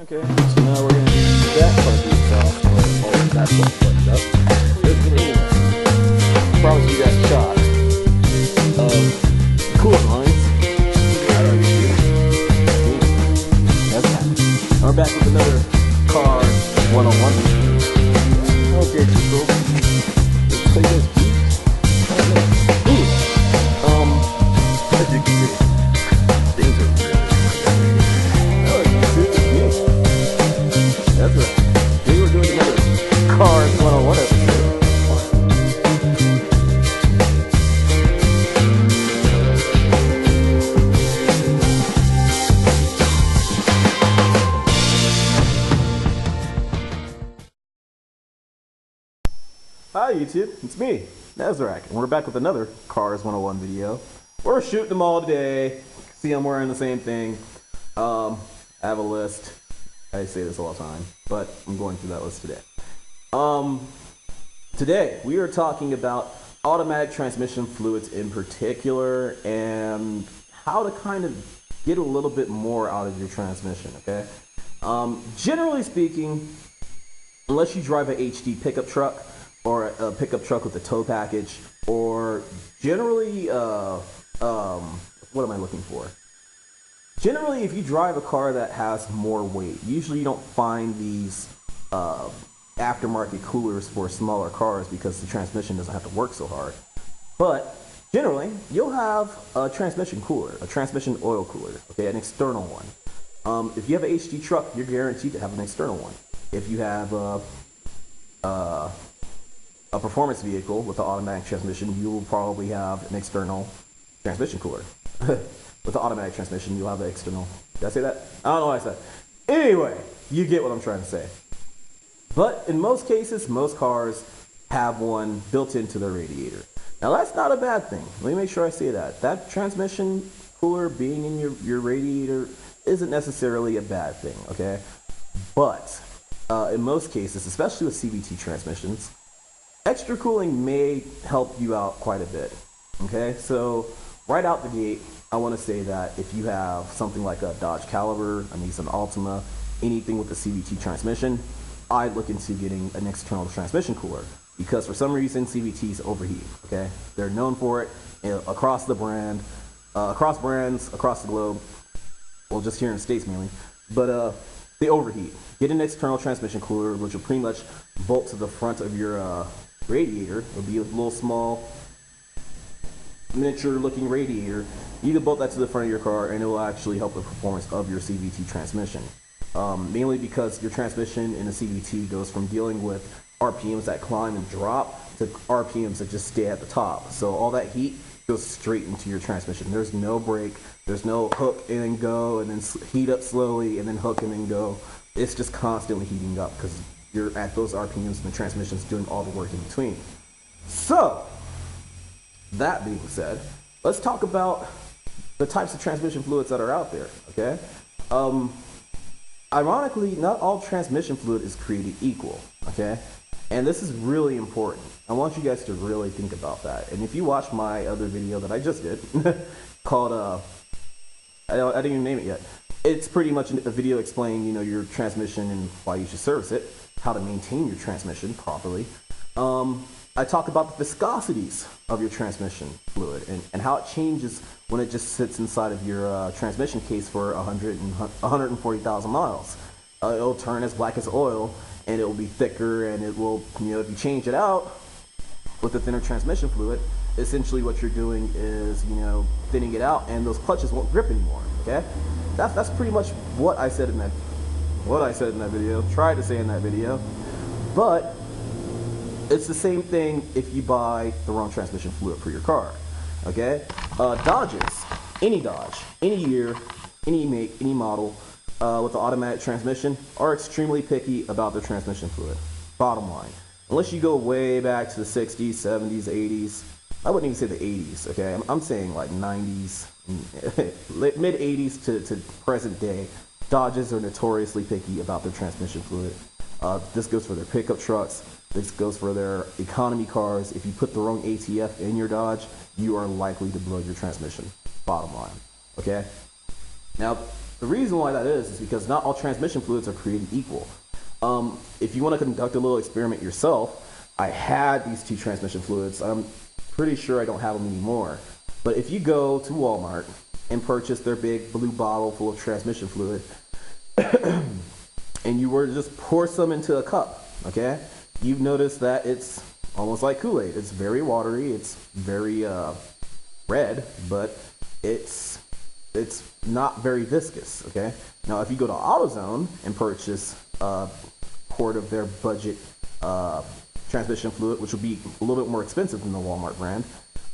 Okay, so now we're gonna do that part of the exhaust, or that's what buttoned up. Here's the anyway. I promise you guys a shot of coolant lines. I already see. That's happening. We're back with another Cars 101. Okay, people. Let's play this. As you can see, things are really That's right. We were doing another Cars 101 episode. Hi YouTube, it's me, Nazarek, and we're back with another Cars 101 video. We're shooting them all today. See, I'm wearing the same thing. I have a list. I say this all the time, but I'm going through that list today. Today we are talking about automatic transmission fluids in particular and how to kind of get a little bit more out of your transmission, okay? Generally speaking, unless you drive an HD pickup truck or a pickup truck with a tow package, or generally, what am I looking for? Generally, if you drive a car that has more weight, usually you don't find these aftermarket coolers for smaller cars because the transmission doesn't have to work so hard. But generally, you'll have a transmission cooler, a transmission oil cooler, okay, an external one. If you have an HD truck, you're guaranteed to have an external one. If you have a performance vehicle with an automatic transmission, you will probably have an external transmission cooler. With the automatic transmission, you'll have an external. Did I say that? I don't know what I said. Anyway, you get what I'm trying to say. But in most cases, most cars have one built into their radiator. Now that's not a bad thing. Let me make sure I say that. That transmission cooler being in your radiator isn't necessarily a bad thing, okay? But in most cases, especially with CVT transmissions, extra cooling may help you out quite a bit, okay? So right out the gate, I want to say that if you have something like a Dodge Caliber, a Nissan Altima, anything with a CVT transmission, I'd look into getting an external transmission cooler because for some reason CVTs overheat, okay? They're known for it across the brand, across brands, across the globe, well just here in the States mainly, but they overheat. Get an external transmission cooler which will pretty much bolt to the front of your radiator. It'll be a little small miniature looking radiator. You can bolt that to the front of your car and it will actually help the performance of your CVT transmission. Mainly because your transmission in a CVT goes from dealing with RPMs that climb and drop to RPMs that just stay at the top. So all that heat goes straight into your transmission. There's no brake, there's no hook and then go and then heat up slowly and then hook and then go. It's just constantly heating up because you're at those RPMs and the transmission's doing all the work in between. So that being said, let's talk about the types of transmission fluids that are out there, okay? Ironically, not all transmission fluid is created equal, okay? And this is really important. I want you guys to really think about that. And if you watch my other video that I just did, called, I didn't even name it yet. It's pretty much a video explaining, you know, your transmission and why you should service it, how to maintain your transmission properly. I talk about the viscosities of your transmission fluid and how it changes when it just sits inside of your transmission case for 140,000 miles. It'll turn as black as oil and it will be thicker and it will, you know, if you change it out with the thinner transmission fluid, essentially what you're doing is, you know, thinning it out and those clutches won't grip anymore, okay? That's pretty much what I said in that video, tried to say in that video, but it's the same thing if you buy the wrong transmission fluid for your car, okay? Dodges, any Dodge, any year, any make, any model with the automatic transmission are extremely picky about their transmission fluid, bottom line. Unless you go way back to the 60s, 70s, 80s, I wouldn't even say the 80s, okay? I'm saying like 90s, mid 80s to present day, Dodges are notoriously picky about their transmission fluid. This goes for their pickup trucks. This goes for their economy cars. If you put the wrong ATF in your Dodge, you are likely to blow your transmission, bottom line, okay? Now, The reason why that is because not all transmission fluids are created equal. If you want to conduct a little experiment yourself, I had these two transmission fluids. I'm pretty sure I don't have them anymore. But if you go to Walmart and purchase their big blue bottle full of transmission fluid, and you were to just pour some into a cup, okay, you've noticed that it's almost like Kool-Aid. It's very watery, it's very red, but it's not very viscous, okay? Now, if you go to AutoZone and purchase a quart of their budget transmission fluid, which will be a little bit more expensive than the Walmart brand,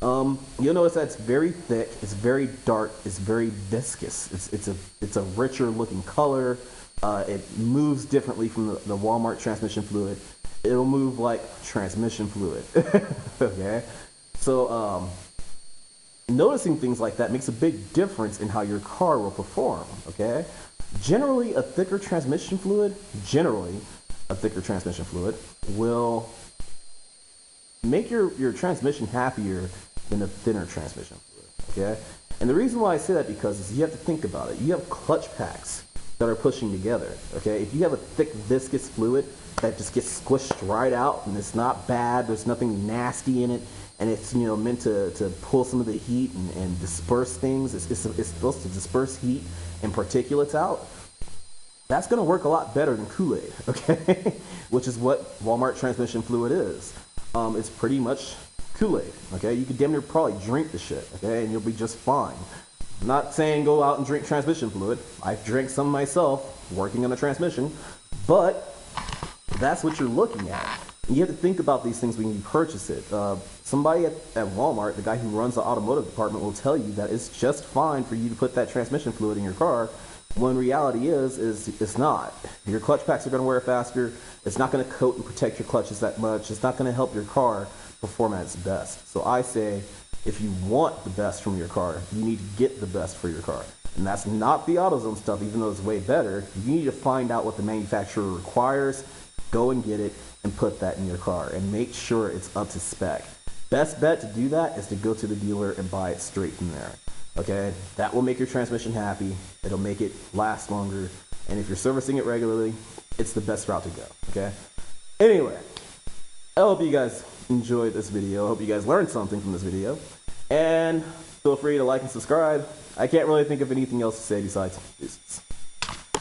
you'll notice that it's very thick, it's very dark, it's very viscous. It's a richer looking color. It moves differently from the Walmart transmission fluid. It'll move like transmission fluid. Okay, so noticing things like that makes a big difference in how your car will perform. Okay, generally a thicker transmission fluid will make your transmission happier than a thinner transmission fluid. Okay, and the reason why I say that because you have to think about it. You have clutch packs that are pushing together. Okay, if you have a thick viscous fluid that just gets squished right out and it's not bad, there's nothing nasty in it, and it's meant to pull some of the heat and disperse things. It's supposed to disperse heat and particulates out. That's going to work a lot better than Kool-Aid, okay? Which is what Walmart transmission fluid is. It's pretty much Kool-Aid, okay? You could damn near probably drink the shit, okay, and you'll be just fine. I'm not saying go out and drink transmission fluid. I've drank some myself working on a transmission, but that's what you're looking at. And you have to think about these things when you purchase it. Somebody at Walmart, the guy who runs the automotive department, will tell you that it's just fine for you to put that transmission fluid in your car, when reality is it's not. Your clutch packs are going to wear faster. It's not going to coat and protect your clutches that much. It's not going to help your car perform at its best. So I say, if you want the best from your car, you need to get the best for your car. And that's not the AutoZone stuff, even though it's way better. You need to find out what the manufacturer requires, go and get it, and put that in your car, and make sure it's up to spec. Best bet to do that is to go to the dealer and buy it straight from there. Okay, that will make your transmission happy. It'll make it last longer. And if you're servicing it regularly, it's the best route to go. Okay. Anyway, I hope you guys enjoyed this video. I hope you guys learned something from this video. And feel free to like and subscribe. I can't really think of anything else to say besides deuces.